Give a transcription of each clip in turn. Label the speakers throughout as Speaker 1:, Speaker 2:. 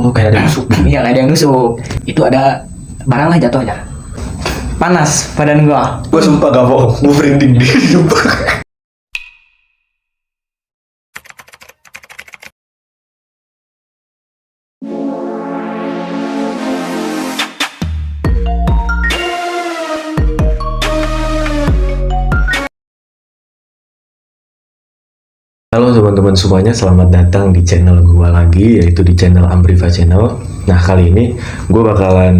Speaker 1: Oh, kayak ada yang nusuk gitu.
Speaker 2: Iya, ada yang nusuk. Itu ada barang lah jatuh aja. Panas badan gua.
Speaker 1: Gue sumpah gak bohong, gue merinding di sumpah. Halo teman-teman semuanya, selamat datang di channel gua lagi, yaitu di channel Ambriva Channel. Nah, kali ini gue bakalan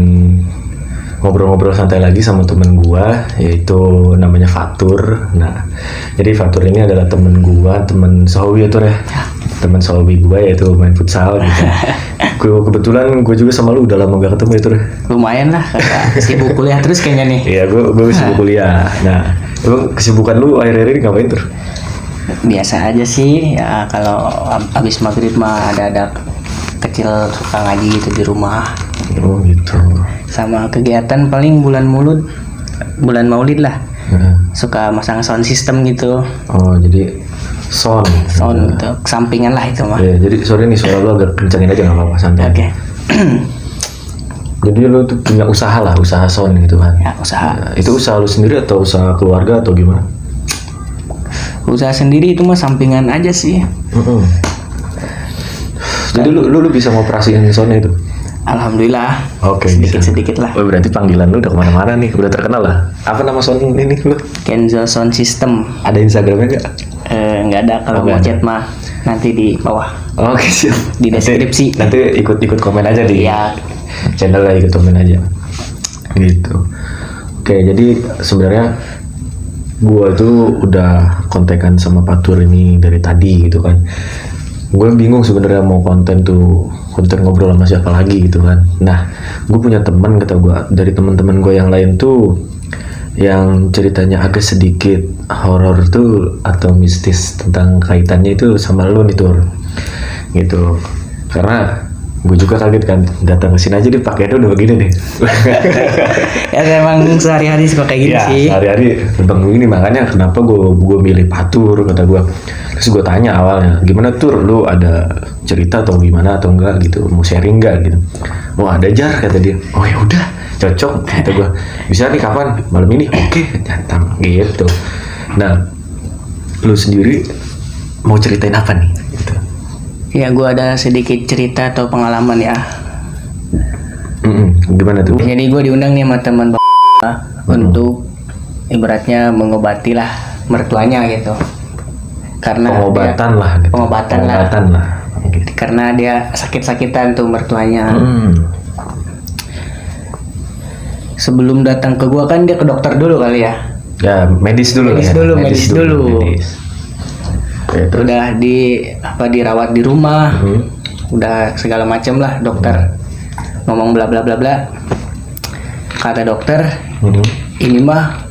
Speaker 1: ngobrol-ngobrol santai lagi sama temen gua, yaitu namanya Fatur. Nah, jadi Fatur ini adalah temen gua, temen sehobi ya Tur ya. Temen sehobi gua yaitu main futsal gitu. Kebetulan gue juga sama lu udah lama gak ketemu ya Tur.
Speaker 2: Lumayan lah, kakak sibuk kuliah terus kayaknya nih.
Speaker 1: Iya, gue sibuk kuliah. Nah, emang kesibukan lu akhir-akhir ini ngapain Tur?
Speaker 2: Biasa aja sih, ya kalau abis maghrib mah ada kecil suka ngaji gitu di rumah.
Speaker 1: Oh gitu.
Speaker 2: Sama kegiatan paling bulan maulid lah. Suka masang sound system gitu.
Speaker 1: Oh, jadi sound
Speaker 2: gitu, sampingan lah itu mah.
Speaker 1: Ya, jadi sorry nih suara lu agak kencangin aja nggak apa-apa, santai.
Speaker 2: Oke.
Speaker 1: Jadi lu tuh punya usaha lah, usaha sound gitu kan?
Speaker 2: Ya, usaha.
Speaker 1: Ya, itu usaha lu sendiri atau usaha keluarga atau gimana?
Speaker 2: Usaha sendiri itu mah sampingan aja sih.
Speaker 1: Jadi lu bisa ngoperasiin soundnya itu?
Speaker 2: Alhamdulillah.
Speaker 1: Oke,
Speaker 2: sedikit lah.
Speaker 1: Oh, berarti panggilan lu udah kemana-mana nih, udah terkenal lah. Apa nama sound ini lu?
Speaker 2: Kenzo Sound System.
Speaker 1: Ada Instagramnya nggak?
Speaker 2: Nggak ada, kalau mau chat mah nanti di bawah.
Speaker 1: Oke, siap.
Speaker 2: Di deskripsi.
Speaker 1: Nanti ikut komen aja di channel lah, ikut komen aja. Gitu. Oke, jadi sebenarnya gua tuh udah kontekan sama Fatur ini dari tadi gitu kan. Gue bingung sebenarnya mau konten ngobrol sama siapa lagi gitu kan. Nah, gue punya teman, kata gue, dari teman-teman gue yang lain tuh yang ceritanya agak sedikit horor tuh atau mistis tentang kaitannya itu sama lu nih Tur. Gitu. Karena gue juga kaget kan, datang ke sini aja dia pakainya udah begini nih.
Speaker 2: Ya memang sehari-hari suka kayak gini sih.
Speaker 1: Sehari-hari tentang ini, makanya kenapa gue milih Fatur, kata gue. Terus gue tanya awalnya, gimana Tur, lu ada cerita atau gimana atau enggak gitu, mau sharing enggak gitu. Oh ada Jar, kata dia. Oh ya udah, cocok, kata gue. Bisa nih kapan? Malam ini? Oke, datang gitu. Nah, lu sendiri mau ceritain apa nih? Gitu.
Speaker 2: Ya, gue ada sedikit cerita atau pengalaman ya.
Speaker 1: Gimana tuh?
Speaker 2: Jadi gue diundang nih sama teman untuk ibaratnya mengobati lah mertuanya gitu. Karena
Speaker 1: pengobatan
Speaker 2: dia,
Speaker 1: lah. Gitu.
Speaker 2: Pengobatan lah. Gitu. Karena dia sakit-sakitan tuh mertuanya. Sebelum datang ke gue kan dia ke dokter dulu kali ya.
Speaker 1: Ya medis dulu.
Speaker 2: Medis dulu. Udah dirawat di rumah, udah segala macam lah dokter ngomong bla bla bla bla. Kata dokter, ini mah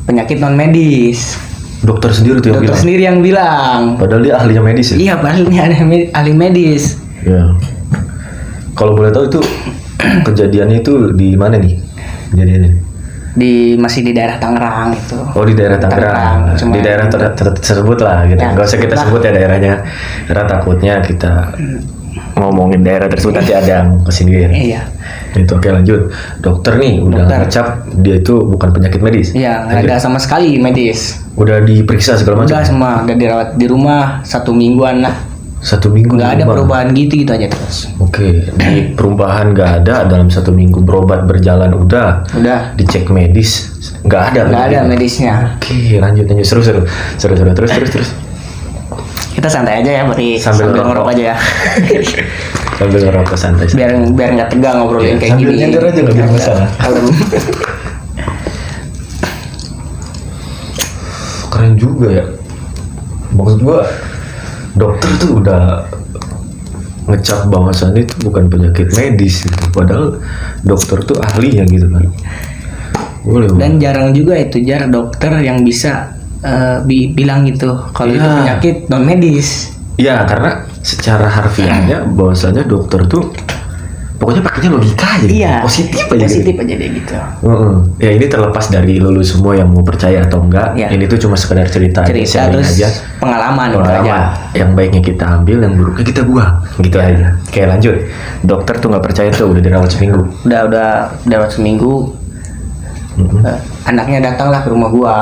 Speaker 2: penyakit non medis.
Speaker 1: Dokter sendiri tuh yang bilang.
Speaker 2: Dokter sendiri yang bilang.
Speaker 1: Padahal dia ahlinya medis ya.
Speaker 2: Iya, padahal dia ahli medis.
Speaker 1: Ya. Kalau boleh tahu itu kejadiannya itu di mana nih? Kejadiannya? Masih di daerah Tangerang itu. Oh, di daerah Tangerang. Di daerah tersebut lah gitu. Enggak usah kita sebut ya daerahnya. Karena takutnya kita ngomongin daerah tersebut nanti ada yang kesini.
Speaker 2: Iya.
Speaker 1: Itu oke, lanjut. Dokter nih udah ngecap dia itu bukan penyakit medis.
Speaker 2: Iya, nggak ada sama sekali medis.
Speaker 1: Udah diperiksa segala macam.
Speaker 2: Udah dirawat di rumah 1 mingguan lah.
Speaker 1: 1 minggu
Speaker 2: nggak ada perubahan gitu aja terus.
Speaker 1: Oke, di perubahan nggak ada, dalam 1 minggu berobat berjalan udah dicek medis nggak ada
Speaker 2: medisnya.
Speaker 1: Oke, lanjut seru terus
Speaker 2: Kita santai aja ya, berarti sambil ngerokok aja ya.
Speaker 1: Sambil ngerokok santai.
Speaker 2: Biar nggak tegang ngobrolin kayak gini.
Speaker 1: Sambil nyender aja nggak masalah. Keren juga ya. Maksud gua dokter tuh udah ngecap bahwasannya itu bukan penyakit medis gitu. Padahal dokter tuh ahlinya gitu kan. Dan
Speaker 2: jarang juga itu dokter yang bisa bilang gitu kalau itu penyakit non medis.
Speaker 1: Ya, karena secara harfiahnya bahwasanya dokter tuh Pokoknya pakainya logika aja.
Speaker 2: Iya.
Speaker 1: Positif aja.
Speaker 2: Positif
Speaker 1: gitu.
Speaker 2: aja deh gitu.
Speaker 1: Ya ini terlepas dari lu semua yang mau percaya atau enggak.
Speaker 2: Iya.
Speaker 1: Ini tuh cuma sekedar cerita sharing
Speaker 2: Terus
Speaker 1: aja.
Speaker 2: pengalaman gitu aja.
Speaker 1: Yang baiknya kita ambil, yang buruknya kita buang. Gitu aja. Kayak lanjut. Dokter tuh nggak percaya tuh udah dirawat seminggu.
Speaker 2: Udah dirawat seminggu. Anaknya datanglah ke rumah gua.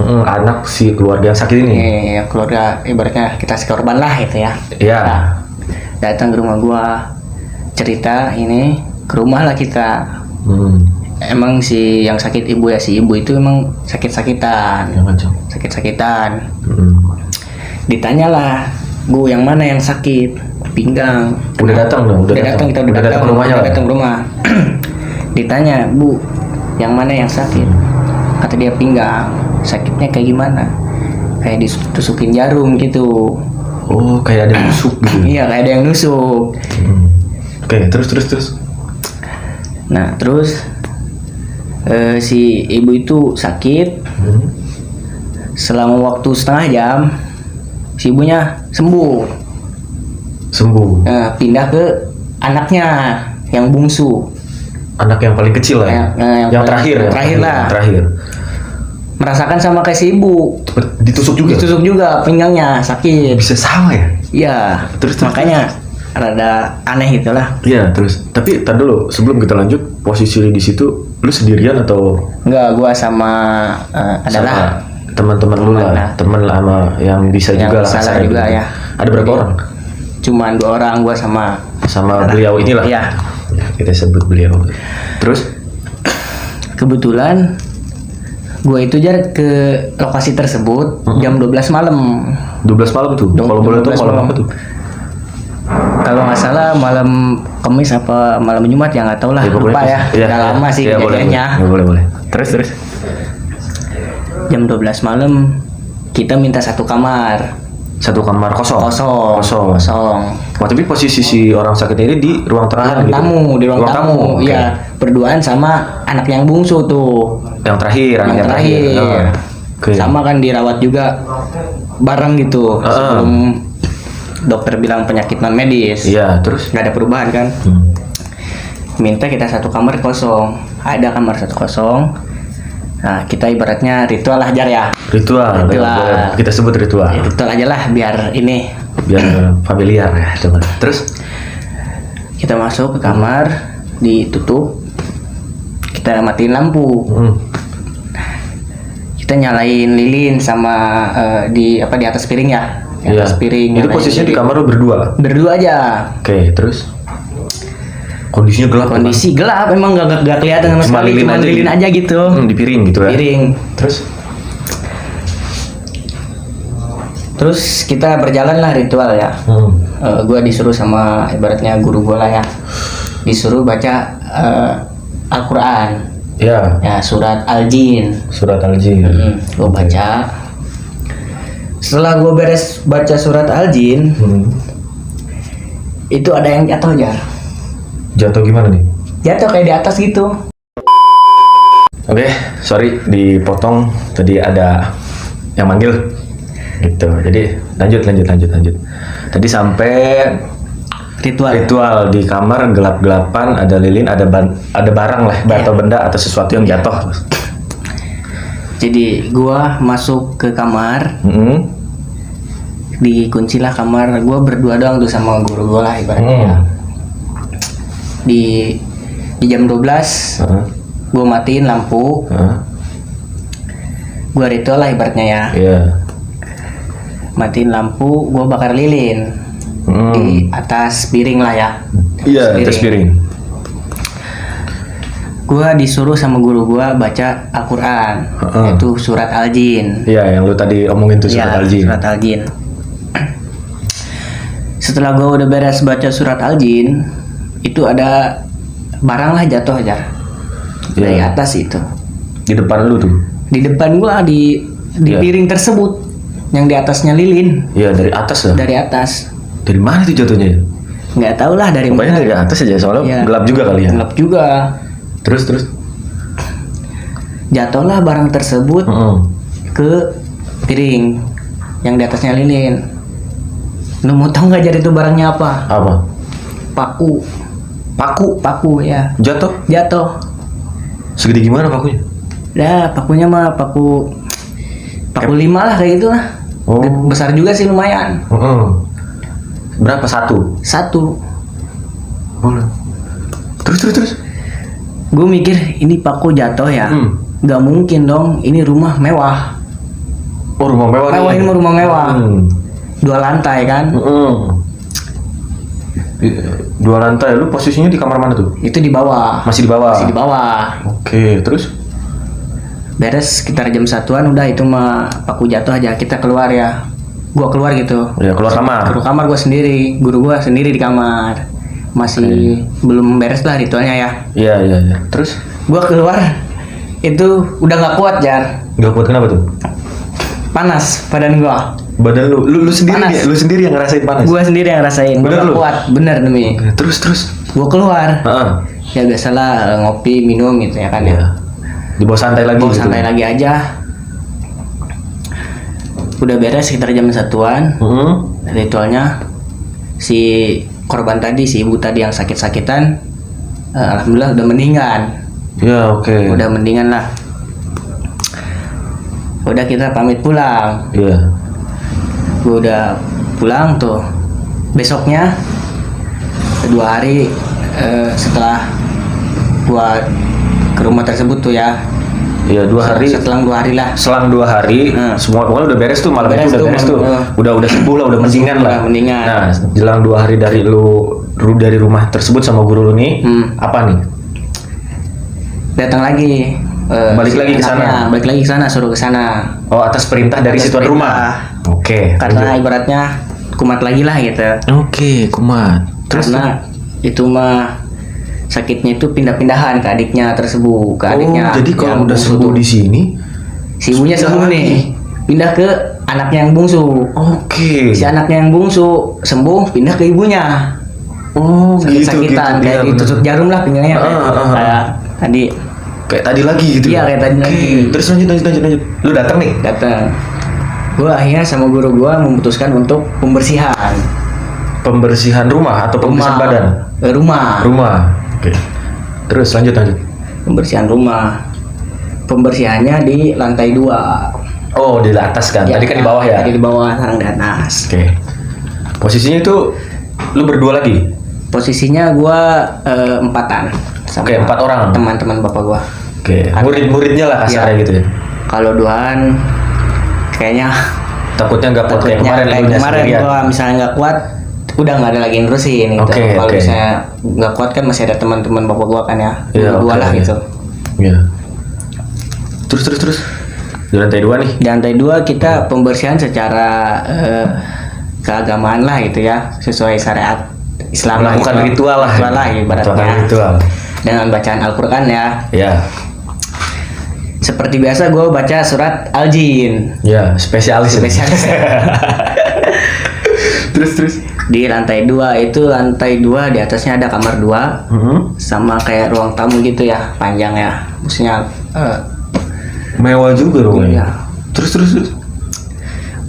Speaker 1: Anak si keluarga yang sakit ini.
Speaker 2: Ya, keluarga ibaratnya kita si korban lah gitu ya.
Speaker 1: Iya.
Speaker 2: Nah, datang ke rumah gua, cerita ini ke rumah lah kita. Emang si yang sakit ibu ya, si ibu itu emang sakit-sakitan. Sakit-sakitan. Ditanyalah, Bu, yang mana yang sakit? Pinggang.
Speaker 1: Udah datang dong,
Speaker 2: Udah datang kita udah datang
Speaker 1: ke rumahnya.
Speaker 2: Udah datang ke rumah. Ditanya, Bu, yang mana yang sakit? Kata dia pinggang. Sakitnya kayak gimana? Kayak ditusukin jarum gitu.
Speaker 1: Oh, kayak ada yang nusuk gitu.
Speaker 2: Iya, kayak ada yang nusuk.
Speaker 1: Oke, terus.
Speaker 2: Nah, terus si ibu itu sakit. Selama waktu setengah jam, si ibunya sembuh. Pindah ke anaknya yang bungsu.
Speaker 1: Anak yang paling kecil lah ya. Yang terakhir ya. Terakhir.
Speaker 2: Merasakan sama kayak si ibu.
Speaker 1: Ditusuk
Speaker 2: juga pinggangnya sakit.
Speaker 1: Bisa sama ya?
Speaker 2: Iya. Terus makanya rada aneh gitulah.
Speaker 1: Iya, terus. Tapi tar dulu, sebelum kita lanjut, posisi di situ lu sendirian atau
Speaker 2: enggak? Gua sama adalah
Speaker 1: teman-teman lu lah. Teman lah sama yang bisa
Speaker 2: yang
Speaker 1: juga lah.
Speaker 2: Salah juga
Speaker 1: gitu.
Speaker 2: ya.
Speaker 1: Ada berapa orang?
Speaker 2: Cuman 2 orang, gua sama
Speaker 1: beliau inilah.
Speaker 2: Iya.
Speaker 1: Ya, kita sebut beliau. Terus
Speaker 2: kebetulan gue itu jarak ke lokasi tersebut jam 12 malam.
Speaker 1: 12 malam tuh. Kalau boleh tahu malam apa tuh?
Speaker 2: Kalau nggak salah malam Kamis apa malam Jumat ya, nggak tahu lah. Lupa ya. Udah lama sih kejadiannya.
Speaker 1: Boleh. Terus.
Speaker 2: Jam 12 malam kita minta satu kamar.
Speaker 1: Satu kamar kosong. Wah, tapi posisi si orang sakit ini di ruang tengah gitu.
Speaker 2: Di ruang tamu. Iya, berduaan sama anak yang bungsu tuh.
Speaker 1: Yang terakhir.
Speaker 2: Okay. Sama kan dirawat juga bareng gitu. Sebelum dokter bilang penyakit non medis.
Speaker 1: Iya, terus
Speaker 2: nggak ada perubahan kan. Minta kita satu kamar kosong. Ada kamar satu kosong. Nah, kita ibaratnya ritual lah, Jar ya.
Speaker 1: Ritual. Kita sebut ritual.
Speaker 2: Ya, ritual aja lah biar
Speaker 1: familiar ya, teman. Terus
Speaker 2: kita masuk ke kamar, ditutup. Kita matiin lampu. Kita nyalain lilin sama di atas piring ya. Di atas piring.
Speaker 1: Itu posisinya di kamar lu berdua.
Speaker 2: Berdua aja.
Speaker 1: Oke, terus kondisinya gelap.
Speaker 2: Gelap, emang nggak kelihatan sama sekali, cuma lilin aja gitu.
Speaker 1: Di piring gitu ya.
Speaker 2: Piring. Terus kita berjalan lah ritual ya. Gue disuruh sama ibaratnya guru gue lah ya. Disuruh baca Al-Quran.
Speaker 1: Ya.
Speaker 2: Surat Al-Jin. Gue baca. Setelah gue beres baca surat Al-Jin, itu ada yang jatuh, Jar.
Speaker 1: Jatuh gimana nih?
Speaker 2: Jatuh kayak di atas gitu.
Speaker 1: Oke, sorry dipotong. Tadi ada yang manggil. Gitu. Jadi lanjut. Tadi sampai ritual di kamar gelap-gelapan, ada lilin, ada barang lah, atau benda atau sesuatu yang jatuh.
Speaker 2: Jadi gua masuk ke kamar. Dikuncilah kamar, gua berdua doang tuh sama guru gua lah ibaratnya. Di jam 12 gue matiin lampu. Gue ritual lah ibaratnya ya. Matiin lampu, gue bakar lilin di atas piring lah ya.
Speaker 1: Atas piring.
Speaker 2: Gue disuruh sama guru gue baca Al-Quran, yaitu surat Al-Jin.
Speaker 1: Iya, yang lu tadi omongin tuh surat Al-Jin.
Speaker 2: Surat Al-Jin. Setelah gue udah beres baca surat Al-Jin, itu ada barang lah jatuh aja dari atas itu. Di depan lu tuh? Di depan gua, di piring tersebut yang di atasnya lilin.
Speaker 1: Iya, dari atas lah.
Speaker 2: Dari atas.
Speaker 1: Dari mana tuh jatuhnya?
Speaker 2: Nggak tahu lah dari mana.
Speaker 1: Dari atas aja, soalnya gelap juga kali ya.
Speaker 2: Gelap juga.
Speaker 1: Terus
Speaker 2: jatuhlah barang tersebut ke piring yang di atasnya lilin. Lu mau tahu nggak, Jar, itu barangnya apa?
Speaker 1: Apa?
Speaker 2: Paku. Paku ya.
Speaker 1: Jatuh?
Speaker 2: Jatuh.
Speaker 1: Segede gimana pakunya?
Speaker 2: Ya pakunya mah paku 5 lah kayak gitu lah.
Speaker 1: Oh.
Speaker 2: Besar juga sih lumayan.
Speaker 1: Berapa? Satu?
Speaker 2: Oh.
Speaker 1: Terus?
Speaker 2: Gue mikir ini paku jatuh ya. Gak mungkin dong, ini rumah mewah.
Speaker 1: Oh, rumah mewah nih.
Speaker 2: Ini rumah mewah. 2 lantai kan.
Speaker 1: 2 lantai. Lu posisinya di kamar mana tuh?
Speaker 2: Itu di bawah.
Speaker 1: Masih di bawah?
Speaker 2: Masih di bawah.
Speaker 1: Oke, terus?
Speaker 2: Beres sekitar jam 1-an udah itu mah paku jatuh aja. Kita keluar ya. Gua keluar gitu.
Speaker 1: Ya, keluar kamar.
Speaker 2: Keluar kamar gua sendiri. Guru gua sendiri di kamar. Masih belum beres lah ritualnya ya.
Speaker 1: Iya. Terus?
Speaker 2: Gua keluar itu udah nggak kuat, Jar.
Speaker 1: Gak kuat kenapa tuh?
Speaker 2: Panas badan gua.
Speaker 1: Badan lu sendiri
Speaker 2: Panas.
Speaker 1: ya? Lu sendiri yang ngerasain panas?
Speaker 2: Gua sendiri yang ngerasain. Gua
Speaker 1: Bener
Speaker 2: nggak
Speaker 1: lu?
Speaker 2: kuat, bener demi.
Speaker 1: Oke, terus?
Speaker 2: Gua keluar.
Speaker 1: Heeh.
Speaker 2: Ya biasalah ngopi, minum gitu ya kan
Speaker 1: Iya.
Speaker 2: ya.
Speaker 1: Di bawah santai lagi
Speaker 2: Bawa
Speaker 1: gitu?
Speaker 2: santai lagi aja. Udah beres sekitar jam 1-an. Ritualnya si korban tadi, si ibu tadi yang sakit-sakitan, alhamdulillah udah mendingan.
Speaker 1: Ya, oke.
Speaker 2: Udah mendingan lah. Udah kita pamit pulang.
Speaker 1: Iya.
Speaker 2: Gue udah pulang tuh. Besoknya 2 hari setelah gua ke rumah tersebut tuh ya.
Speaker 1: Iya, 2 hari.
Speaker 2: Setelah 2 hari lah.
Speaker 1: Selang 2 hari, semua pokoknya udah beres tuh, malam itu udah beres tuh. Udah sembuh lah, udah mendingan lah.
Speaker 2: Mendingan.
Speaker 1: Nah, jelang 2 hari dari lu dari rumah tersebut sama guru lu nih, apa nih?
Speaker 2: Datang lagi.
Speaker 1: Balik lagi ke sana.
Speaker 2: Balik lagi ke sana, suruh ke sana.
Speaker 1: Oh, atas perintah dari si tuan rumah. Oke.
Speaker 2: Karena ibaratnya kumat lagi lah gitu.
Speaker 1: Oke, kumat.
Speaker 2: Karena itu mah sakitnya itu pindah-pindahan ke adiknya tersebut, ke adiknya.
Speaker 1: Jadi kalau
Speaker 2: yang
Speaker 1: udah
Speaker 2: bungsu
Speaker 1: sembuh
Speaker 2: tuh.
Speaker 1: di sini,
Speaker 2: Si ibunya
Speaker 1: pindah
Speaker 2: sembuh
Speaker 1: lagi.
Speaker 2: nih. Pindah ke anaknya yang bungsu.
Speaker 1: Oke.
Speaker 2: Si anaknya yang bungsu sembuh, pindah ke ibunya.
Speaker 1: Oh, gitu.
Speaker 2: Sakitan kayak
Speaker 1: Iya,
Speaker 2: ditusuk
Speaker 1: bener.
Speaker 2: jarum lah pinggangnya. Kayak tadi
Speaker 1: Kayak tadi lagi gitu.
Speaker 2: Iya, kayak tadi
Speaker 1: Oke.
Speaker 2: lagi.
Speaker 1: Terus lanjut. Lu datang nih?
Speaker 2: datang. Gua akhirnya sama guru gua memutuskan untuk pembersihan
Speaker 1: Pembersihan rumah atau pembersihan badan?
Speaker 2: Rumah.
Speaker 1: Oke. Terus lanjut.
Speaker 2: Pembersihan rumah. Pembersihannya di lantai 2.
Speaker 1: Oh, di atas kan? Tadi kan di bawah ya?
Speaker 2: Tadi di bawah, sekarang di atas.
Speaker 1: Oke. Posisinya itu lu berdua lagi?
Speaker 2: Posisinya gua 4-an. sama
Speaker 1: Oke, 4 orang.
Speaker 2: Teman-teman bapak gua.
Speaker 1: Oke. Murid-muridnya lah kasarnya
Speaker 2: Iya.
Speaker 1: gitu ya?
Speaker 2: Kalau 2-an kayaknya
Speaker 1: Takutnya nggak kuat kayak kemarin
Speaker 2: kayak
Speaker 1: elunya
Speaker 2: kemarin
Speaker 1: sendirian.
Speaker 2: gua misalnya nggak kuat, udah nggak ada lagi yang nerusin gitu.
Speaker 1: Oke,
Speaker 2: Kalau
Speaker 1: oke.
Speaker 2: misalnya nggak kuat kan masih ada teman-teman bapak gua kan ya.
Speaker 1: Iya,
Speaker 2: Dua
Speaker 1: oke.
Speaker 2: lah gitu.
Speaker 1: Iya. Terus. Di lantai 2 nih?
Speaker 2: Di lantai 2 kita pembersihan secara keagamaan lah gitu ya, sesuai syariat Islam lah.
Speaker 1: Melakukan
Speaker 2: gitu.
Speaker 1: ritual lah.
Speaker 2: Ibaratnya.
Speaker 1: Melakukan ritual.
Speaker 2: Dengan bacaan Al-Quran ya.
Speaker 1: Ya.
Speaker 2: Seperti biasa gue baca surat Al-Jin.
Speaker 1: Ya, spesialis.
Speaker 2: Spesialis.
Speaker 1: Terus.
Speaker 2: Di lantai 2 itu, lantai 2 di atasnya ada kamar 2 sama kayak ruang tamu gitu ya, panjang ya. Maksudnya
Speaker 1: Mewah juga rumahnya.
Speaker 2: Iya.
Speaker 1: Terus.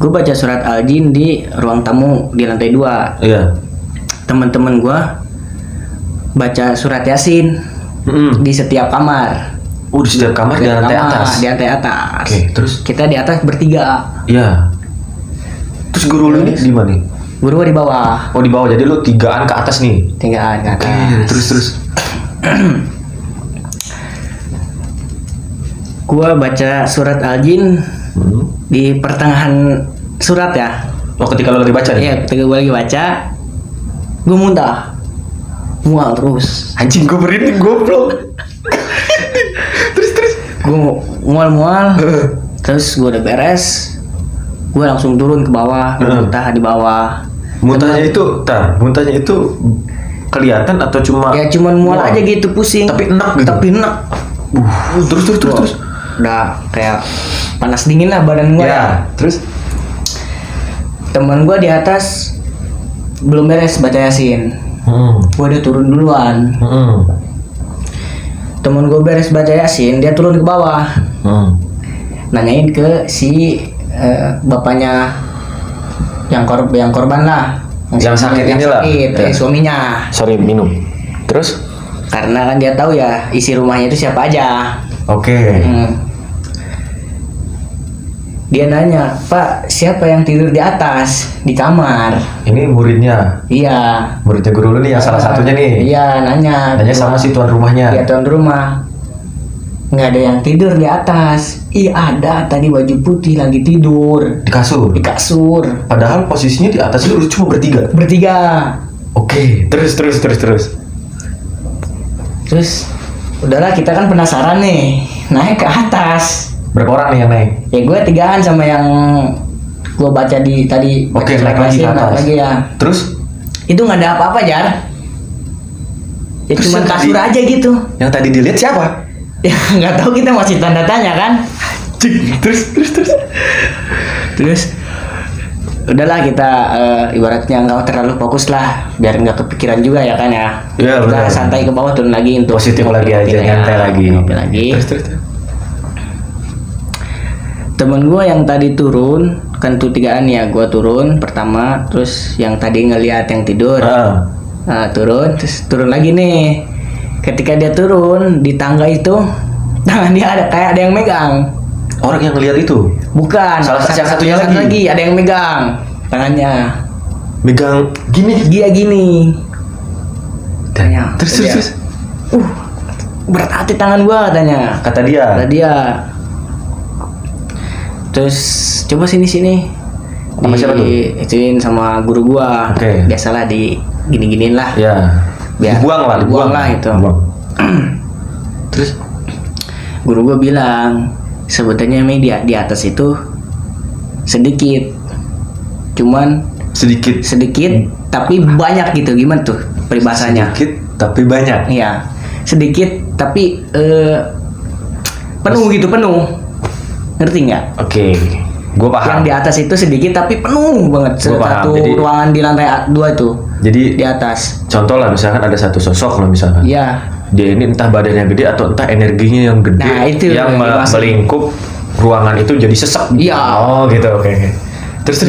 Speaker 2: gue baca surat Al-Jin di ruang tamu di lantai 2.
Speaker 1: Iya.
Speaker 2: Teman-teman gue baca surat Yasin di setiap kamar.
Speaker 1: Oh, di setiap kamar di lantai atas.
Speaker 2: Di lantai atas.
Speaker 1: Oke, terus?
Speaker 2: Kita di atas bertiga.
Speaker 1: Iya. Terus guru lu ini di mana?
Speaker 2: Guru gua di bawah.
Speaker 1: Oh, di bawah. Jadi lu 3-an ke atas nih.
Speaker 2: Tinggalan ke atas.
Speaker 1: Terus.
Speaker 2: Gua baca surat Al-Jin di pertengahan surat ya.
Speaker 1: Oh, ketika lu lagi baca nih?
Speaker 2: Iya, ketika gua lagi baca, gua muntah. Mual terus.
Speaker 1: Anjing, gue merinding, goblok. Terus.
Speaker 2: Gua mual-mual. Terus gua udah beres. Gua langsung turun ke bawah, muntah di bawah.
Speaker 1: Muntahnya itu kelihatan atau cuma?
Speaker 2: Ya cuman mual aja gitu, pusing.
Speaker 1: Tapi enak gitu?
Speaker 2: Tapi enak.
Speaker 1: Terus.
Speaker 2: Udah kayak panas dingin lah badan gua ya.
Speaker 1: Terus?
Speaker 2: Teman gua di atas belum beres baca Yasin. Gua udah turun duluan. Temen gue beres baca Yasin, dia turun ke bawah. Nanyain ke si bapaknya yang korban lah.
Speaker 1: Yang sakit ini lah.
Speaker 2: Suaminya.
Speaker 1: Sorry, minum. Terus?
Speaker 2: Karena kan dia tahu ya isi rumahnya itu siapa aja.
Speaker 1: Oke.
Speaker 2: Dia nanya, Pak, siapa yang tidur di atas di kamar?
Speaker 1: Ini muridnya.
Speaker 2: Iya.
Speaker 1: Muridnya guru lu nih yang salah satunya nih.
Speaker 2: Iya, nanya.
Speaker 1: Nanya sama si tuan rumahnya.
Speaker 2: Iya, tuan rumah. Nggak ada yang tidur di atas. Iya ada, tadi baju putih lagi tidur
Speaker 1: Di kasur.
Speaker 2: di kasur.
Speaker 1: Padahal posisinya di atas itu cuma bertiga.
Speaker 2: Bertiga.
Speaker 1: Oke. Terus.
Speaker 2: Terus udahlah kita kan penasaran nih, naik ke atas.
Speaker 1: Berapa orang nih yang naik?
Speaker 2: Ya gue tigaan sama yang gue baca di tadi.
Speaker 1: Oke,
Speaker 2: baca
Speaker 1: naik lagi ke
Speaker 2: naik
Speaker 1: atas.
Speaker 2: lagi ya.
Speaker 1: Terus?
Speaker 2: Itu nggak ada apa-apa, Jar. Ya
Speaker 1: Terus
Speaker 2: cuma
Speaker 1: yang
Speaker 2: kasur
Speaker 1: tadi-
Speaker 2: aja gitu.
Speaker 1: Yang tadi dilihat siapa?
Speaker 2: Ya nggak tahu, kita masih tanda tanya kan. Terus udahlah kita ibaratnya nggak terlalu fokus lah, biar nggak kepikiran juga ya kan ya.
Speaker 1: Iya,
Speaker 2: Kita
Speaker 1: benar.
Speaker 2: santai ke bawah, turun lagi untuk
Speaker 1: Positif lagi
Speaker 2: ngopi-ngopi
Speaker 1: aja,
Speaker 2: ya,
Speaker 1: nyantai lagi.
Speaker 2: ngopi lagi.
Speaker 1: Terus.
Speaker 2: Temen gue yang tadi turun kan tuh tigaan ya, gue turun pertama, terus yang tadi ngeliat yang tidur, nah, turun, terus turun lagi nih. Ketika dia turun di tangga itu, tangan dia ada kayak ada yang megang.
Speaker 1: Orang yang lihat itu
Speaker 2: Bukan,
Speaker 1: Salah yang satunya
Speaker 2: satu
Speaker 1: lagi.
Speaker 2: ada yang megang tangannya.
Speaker 1: megang gini.
Speaker 2: Dia gini. Tanya.
Speaker 1: Terus.
Speaker 2: Berat hati tangan gua katanya.
Speaker 1: Kata dia.
Speaker 2: Kata dia. Terus coba sini.
Speaker 1: Sama siapa tuh?
Speaker 2: Ituin sama guru gua.
Speaker 1: Oke.
Speaker 2: Biasalah di gini-giniin lah.
Speaker 1: Ya.
Speaker 2: Biar
Speaker 1: Dibuang
Speaker 2: lah itu.
Speaker 1: Dibuang. Terus?
Speaker 2: Guru gua bilang, sebetulnya media di atas itu sedikit. Cuman
Speaker 1: Sedikit.
Speaker 2: tapi banyak gitu. Gimana tuh peribahasanya?
Speaker 1: Sedikit tapi banyak.
Speaker 2: Iya, sedikit tapi penuh gitu, penuh. Ngerti nggak?
Speaker 1: Oke. Gue
Speaker 2: Yang
Speaker 1: paham.
Speaker 2: di atas itu sedikit tapi penuh banget.
Speaker 1: Gua paham.
Speaker 2: Satu
Speaker 1: Jadi-
Speaker 2: ruangan di lantai 2 itu
Speaker 1: Jadi
Speaker 2: di atas.
Speaker 1: contoh lah, misalkan ada satu sosok lah misalkan.
Speaker 2: Iya.
Speaker 1: Dia ini entah badannya gede atau entah energinya yang gede,
Speaker 2: Nah, itu
Speaker 1: yang
Speaker 2: yang dimaksud.
Speaker 1: melingkup ruangan itu jadi sesek.
Speaker 2: Iya.
Speaker 1: Oh gitu, oke. Terus.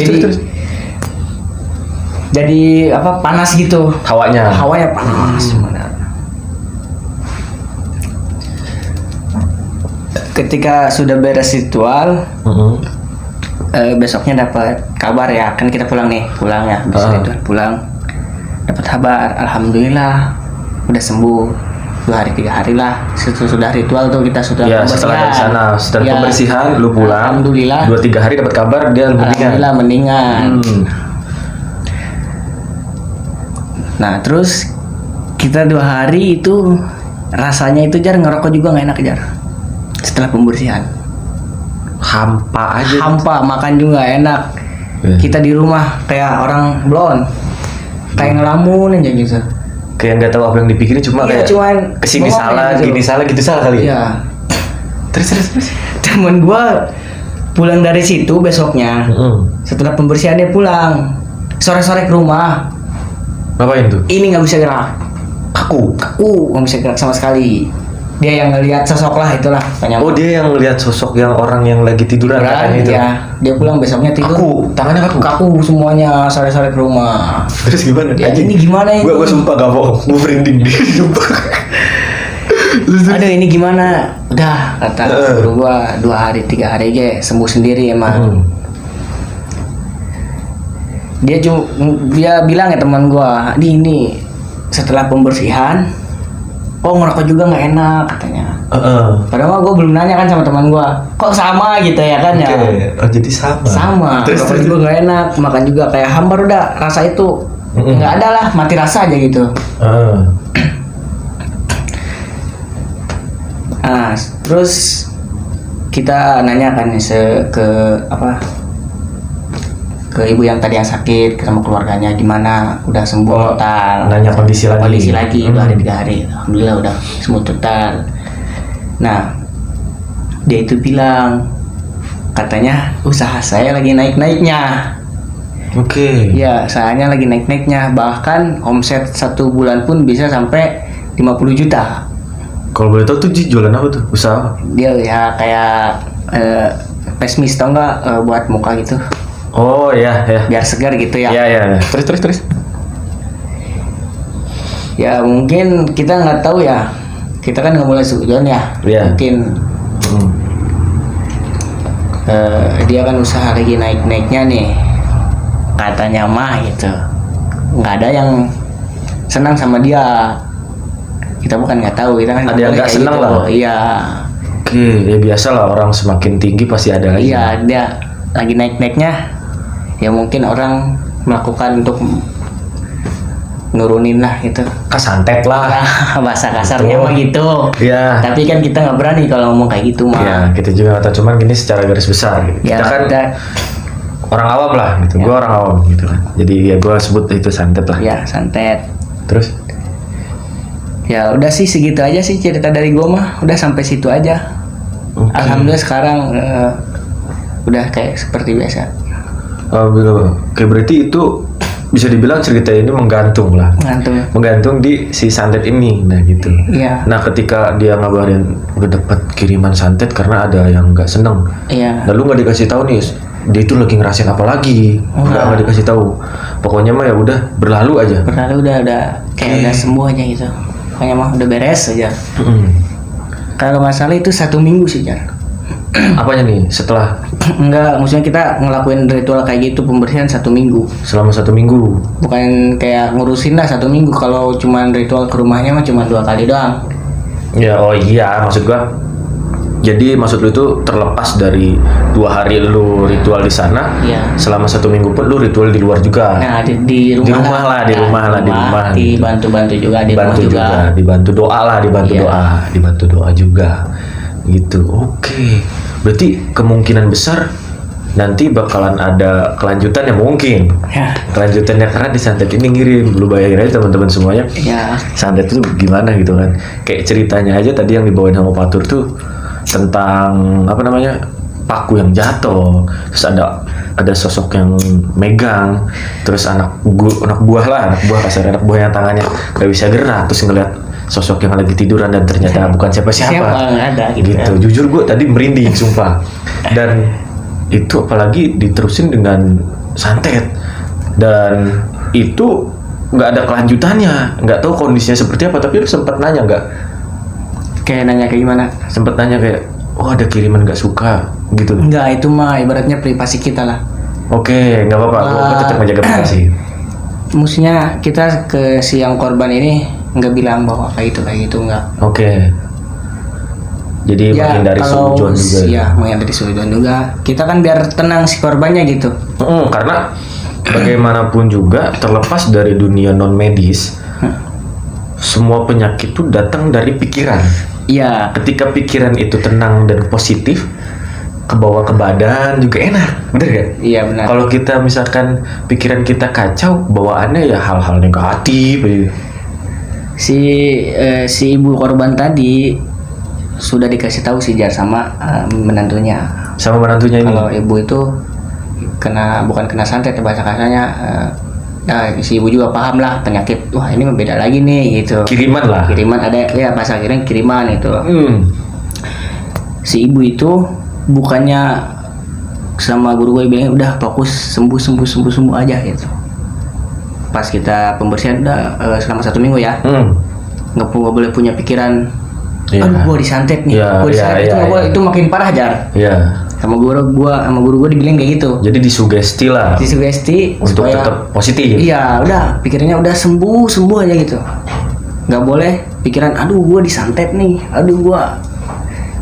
Speaker 2: Jadi apa, panas gitu.
Speaker 1: Hawanya.
Speaker 2: Hawanya panas. Ketika sudah beres ritual,
Speaker 1: Mm-mm.
Speaker 2: besoknya dapat kabar ya, kan kita pulang ya, habis ritual pulang, dapat kabar, alhamdulillah udah sembuh 2 hari 3 hari lah. Sudah ritual tuh, kita sudah
Speaker 1: Ya setelah dari sana, setelah
Speaker 2: Ya,
Speaker 1: pembersihan, lu pulang.
Speaker 2: alhamdulillah
Speaker 1: 2-3 hari dapat kabar dia mendingan.
Speaker 2: alhamdulillah mendingan. Nah terus kita 2 hari itu rasanya itu, Jar, ngerokok juga nggak enak, Jar. Setelah pembersihan
Speaker 1: Hampa aja.
Speaker 2: hampa, makan juga nggak enak.
Speaker 1: Iya.
Speaker 2: Kita di rumah kayak orang blon, kayak ngelamun aja gitu.
Speaker 1: Kayak nggak tahu apa yang dipikirin, cuma
Speaker 2: Iya,
Speaker 1: kayak
Speaker 2: cuman
Speaker 1: kesini
Speaker 2: ngomong
Speaker 1: salah,
Speaker 2: gitu.
Speaker 1: gini salah, gitu salah kali.
Speaker 2: Iya.
Speaker 1: Terus.
Speaker 2: Temen gua pulang dari situ besoknya, setelah pembersihan dia pulang sore-sore ke rumah.
Speaker 1: Ngapain tuh?
Speaker 2: Ini nggak bisa gerak,
Speaker 1: Kaku.
Speaker 2: nggak bisa gerak sama sekali. Dia yang ngelihat sosok lah, itulah tanya.
Speaker 1: Oh, dia yang lihat sosok yang orang yang lagi tiduran katanya itu.
Speaker 2: Ya, dia pulang besoknya tidur.
Speaker 1: Kaku, tangannya kaku.
Speaker 2: Kaku semuanya sore-sore ke rumah.
Speaker 1: Terus gimana?
Speaker 2: Ya, ini gimana ini?
Speaker 1: Gua sumpah gak bohong, gua merinding. Sumpah.
Speaker 2: Aduh, ini gimana? Udah, kata guru gua 2 hari 3 hari aja sembuh sendiri emang. Dia bilang ya teman gua, ini setelah pembersihan, oh ngerokok juga nggak enak katanya. Padahal gua belum nanya kan sama teman gua, kok sama gitu ya kan ya.
Speaker 1: Oh, jadi sama.
Speaker 2: Sama.
Speaker 1: Terus
Speaker 2: Rokok juga nggak enak, makan juga kayak hambar, udah rasa itu nggak ada lah, mati rasa aja gitu. Nah, terus kita nanya kan ke ibu yang tadi yang sakit, sama keluarganya gimana, udah sembuh total.
Speaker 1: Nanya kondisi lagi.
Speaker 2: 2 hari 3 hari, alhamdulillah udah sembuh total. Nah, dia itu bilang, katanya usaha saya lagi naik-naiknya.
Speaker 1: Oke.
Speaker 2: Ya, usahanya lagi naik-naiknya, bahkan omset 1 bulan pun bisa sampai 50 juta.
Speaker 1: Kalau boleh tahu tuh jualan apa tuh? Usaha?
Speaker 2: Dia ya kayak pesmis, tau nggak, buat muka gitu,
Speaker 1: Oh ya.
Speaker 2: biar segar gitu ya.
Speaker 1: Ya. Terus.
Speaker 2: Ya mungkin kita nggak tahu ya. Kita kan nggak boleh sujon ya.
Speaker 1: Iya.
Speaker 2: Mungkin dia kan usaha lagi naik-naiknya nih. Katanya mah gitu. Nggak ada yang senang sama dia. Kita bukan nggak tahu, kita kan
Speaker 1: Ada yang nggak
Speaker 2: kayak
Speaker 1: senang
Speaker 2: gitu.
Speaker 1: lah.
Speaker 2: Iya.
Speaker 1: Oke, ya biasa lah, orang semakin tinggi pasti ada aja.
Speaker 2: Iya, dia lagi naik-naiknya. Ya mungkin orang melakukan untuk nurunin lah gitu.
Speaker 1: Kesantet lah.
Speaker 2: Bahasa kasarnya mah gitu.
Speaker 1: Iya.
Speaker 2: Tapi kan kita nggak berani kalau ngomong kayak gitu mah.
Speaker 1: Ya, kita juga nggak tahu, cuman gini secara garis besar.
Speaker 2: Ya,
Speaker 1: Kita kan orang awam lah gitu.
Speaker 2: Ya.
Speaker 1: Gue orang awam gitu kan. Jadi ya gue sebut itu santet lah.
Speaker 2: ya santet.
Speaker 1: Terus?
Speaker 2: Ya udah sih segitu aja sih cerita dari gua mah. Udah sampai situ aja.
Speaker 1: Oke.
Speaker 2: Alhamdulillah sekarang udah kayak seperti biasa.
Speaker 1: Alhamdulillah. Oke, berarti itu bisa dibilang cerita ini menggantung lah. Menggantung di si santet ini, nah gitu.
Speaker 2: Iya.
Speaker 1: Nah ketika dia ngabarin udah dapat kiriman santet karena ada yang nggak seneng,
Speaker 2: Iya.
Speaker 1: lalu nggak dikasih tahu nih dia itu lagi ngerasain apa lagi, nggak dikasih tahu. Pokoknya mah ya udah berlalu aja.
Speaker 2: Berlalu udah kayak udah sembuh aja gitu. Pokoknya mah udah beres aja. Kalau nggak salah itu 1 minggu sih Jar.
Speaker 1: Apanya nih setelah
Speaker 2: Enggak, maksudnya kita ngelakuin ritual kayak gitu pembersihan 1 minggu.
Speaker 1: selama 1 minggu?
Speaker 2: Bukan kayak ngurusin lah 1 minggu. Kalau cuman ritual ke rumahnya mah cuma 2 kali doang.
Speaker 1: Ya oh iya maksud gua. Jadi maksud lu itu terlepas dari 2 hari lu ritual di sana,
Speaker 2: Iya.
Speaker 1: selama 1 minggu pun lu ritual di luar juga.
Speaker 2: Nah di rumah
Speaker 1: Di rumah lah.
Speaker 2: dibantu juga di rumah
Speaker 1: Dibantu
Speaker 2: juga.
Speaker 1: dibantu doa lah,
Speaker 2: Iya.
Speaker 1: dibantu doa juga, gitu. Oke, berarti kemungkinan besar nanti bakalan ada kelanjutan ya mungkin.
Speaker 2: Ya.
Speaker 1: Kelanjutannya karena di santet ini ngirim, lu bayangin aja teman-teman semuanya.
Speaker 2: Ya.
Speaker 1: Santet itu gimana gitu kan? Kayak ceritanya aja tadi yang dibawain sama Patur tuh tentang apa namanya, paku yang jatuh, terus ada sosok yang megang, terus anak buah kasar, anak buah yang tangannya gak bisa gerak, terus ngeliat sosok yang lagi tiduran dan ternyata bukan siapa-siapa.
Speaker 2: Nggak ada gitu.
Speaker 1: Gitu. Jujur gue tadi merinding sumpah. Dan itu apalagi diterusin dengan santet, dan itu nggak ada kelanjutannya, nggak tahu kondisinya seperti apa. Tapi lu sempat nanya nggak?
Speaker 2: Kayak nanya kayak gimana?
Speaker 1: Sempet nanya kayak, oh ada kiriman gak suka gitu.
Speaker 2: Enggak, itu mah ibaratnya privasi kita lah.
Speaker 1: Oke, nggak apa-apa, gue tetap menjaga privasi.
Speaker 2: Maksudnya kita ke si yang korban ini nggak bilang bahwa kayak gitu enggak.
Speaker 1: Oke. Jadi menghindari suudzon juga.
Speaker 2: Ya, menghindari suudzon juga. Kita kan biar tenang si korbannya gitu.
Speaker 1: Karena bagaimanapun juga terlepas dari dunia non medis, semua penyakit itu datang dari pikiran.
Speaker 2: Iya.
Speaker 1: Ketika pikiran itu tenang dan positif, ke bawah ke badan juga enak, bener gak?
Speaker 2: Iya benar.
Speaker 1: Kalau kita misalkan pikiran kita kacau, bawaannya ya hal-hal negatif.
Speaker 2: Si ibu korban tadi sudah dikasih tahu si Jar sama menantunya.
Speaker 1: Sama menantunya ini.
Speaker 2: Kalau ibu itu bukan kena santet, bahasa kasarnya. Nah, si ibu juga paham lah penyakit. Wah ini beda lagi nih gitu.
Speaker 1: Kiriman lah.
Speaker 2: Kiriman ada ya, bahasa akhirnya kiriman itu. Si ibu itu bukannya sama guru gue bilang udah fokus sembuh aja gitu. Pas kita pembersihan udah selama 1 minggu ya, nggak boleh punya pikiran, aduh gue disantet nih, gue disantet itu nggak boleh, itu makin parah Jar.
Speaker 1: Iya.
Speaker 2: Sama guru gue dibilang kayak gitu.
Speaker 1: Jadi disugesti lah.
Speaker 2: Disugesti
Speaker 1: untuk
Speaker 2: supaya,
Speaker 1: tetap positif.
Speaker 2: Iya, udah pikirannya udah sembuh aja gitu. Nggak boleh pikiran, aduh gue disantet nih, aduh gue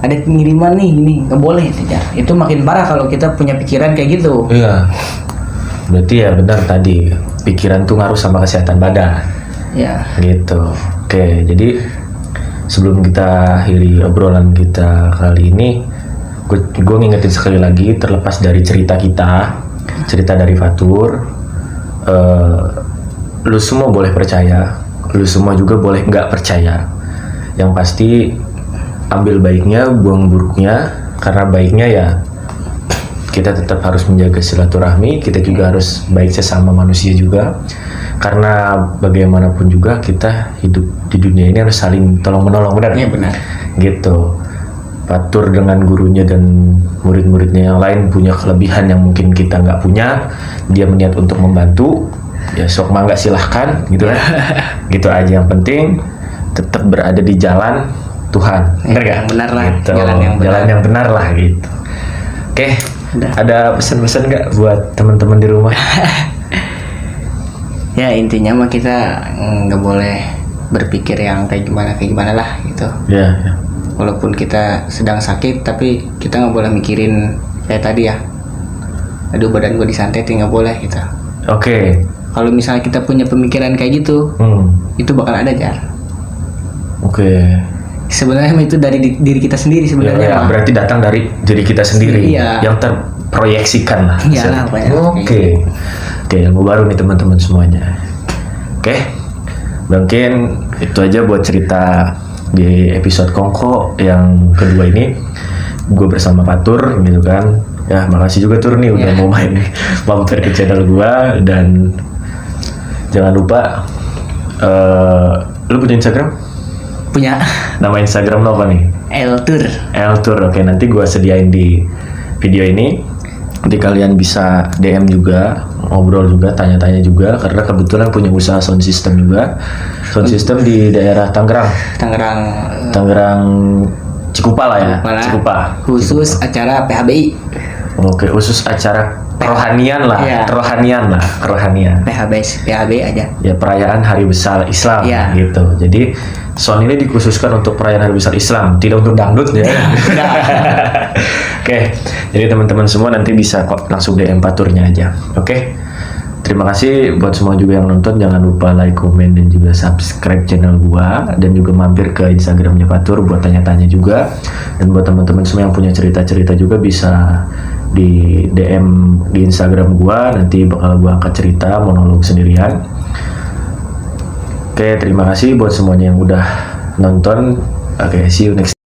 Speaker 2: ada pengiriman nih, ini nggak boleh itu Jar. Itu makin parah kalau kita punya pikiran kayak gitu.
Speaker 1: Iya. Berarti ya benar tadi, pikiran tuh ngaruh sama kesehatan badan.
Speaker 2: Ya.
Speaker 1: Gitu. Oke, jadi sebelum kita akhiri obrolan kita kali ini, gue ngingetin sekali lagi, terlepas dari cerita kita, cerita dari Fatur, lu semua boleh percaya, lu semua juga boleh nggak percaya. Yang pasti ambil baiknya, buang buruknya. Karena baiknya ya kita tetap harus menjaga silaturahmi, kita juga harus baik sesama manusia juga. Karena bagaimanapun juga kita hidup di dunia ini harus saling tolong menolong, benar?
Speaker 2: Iya benar.
Speaker 1: Gitu. Fatur dengan gurunya dan murid-muridnya yang lain punya kelebihan yang mungkin kita nggak punya. Dia berniat untuk membantu, ya sok mangga silahkan gitu kan. Gitu aja, yang penting tetap berada di jalan Tuhan. Bener gak?
Speaker 2: Yang benar lah,
Speaker 1: Gitu.
Speaker 2: jalan yang benar.
Speaker 1: Lah gitu. Oke,
Speaker 2: Udah.
Speaker 1: ada pesan-pesan nggak buat teman-teman di rumah?
Speaker 2: Ya intinya mah kita nggak boleh berpikir yang kayak gimana lah gitu.
Speaker 1: Ya, ya.
Speaker 2: Walaupun kita sedang sakit, tapi kita nggak boleh mikirin kayak tadi ya. Aduh badan gue disantet, nggak boleh gitu.
Speaker 1: Oke.
Speaker 2: Kalau misalnya kita punya pemikiran kayak gitu, itu bakal ada Jar.
Speaker 1: Oke.
Speaker 2: Sebenarnya itu dari diri kita sendiri sebenarnya.
Speaker 1: Ya,
Speaker 2: mah.
Speaker 1: berarti datang dari diri kita sendiri.
Speaker 2: Iya.
Speaker 1: Yang terproyeksikan lah.
Speaker 2: Iyalah,
Speaker 1: Oke.
Speaker 2: banyak.
Speaker 1: Oke, ilmu baru nih teman-teman semuanya. Oke. Mungkin itu aja buat cerita di episode Kongko yang kedua ini. Gue bersama Fatur gitu kan. Ya, makasih juga Tur nih udah mau main mampir ke channel gua. Dan jangan lupa lu punya Instagram?
Speaker 2: Punya
Speaker 1: Nama Instagram lo apa nih?
Speaker 2: Eltur.
Speaker 1: Eltur. Oke, nanti gua sediain di video ini. Nanti kalian bisa DM juga, ngobrol juga, tanya-tanya juga, karena kebetulan punya usaha sound system juga. Sound system di daerah Tangerang. Tangerang Cikupa lah ya. Cikupa.
Speaker 2: Khusus acara PHBI.
Speaker 1: Oke, khusus acara kerohanian lah.
Speaker 2: Iya.
Speaker 1: Kerohanian.
Speaker 2: PHB aja.
Speaker 1: Ya, perayaan Hari Besar Islam
Speaker 2: Iya.
Speaker 1: gitu. Jadi sound ini dikhususkan untuk perayaan Hari Besar Islam, tidak untuk dangdut ya. Oke, jadi teman-teman semua nanti bisa kok langsung DM Faturnya aja. Oke, terima kasih buat semua juga yang nonton. Jangan lupa like, komen, dan juga subscribe channel gua, dan juga mampir ke Instagramnya Fatur buat tanya-tanya juga. Dan buat teman-teman semua yang punya cerita-cerita juga bisa di DM di Instagram gua, nanti bakal gua angkat cerita monolog sendirian. Oke, terima kasih buat semuanya yang udah nonton. Oke, see you next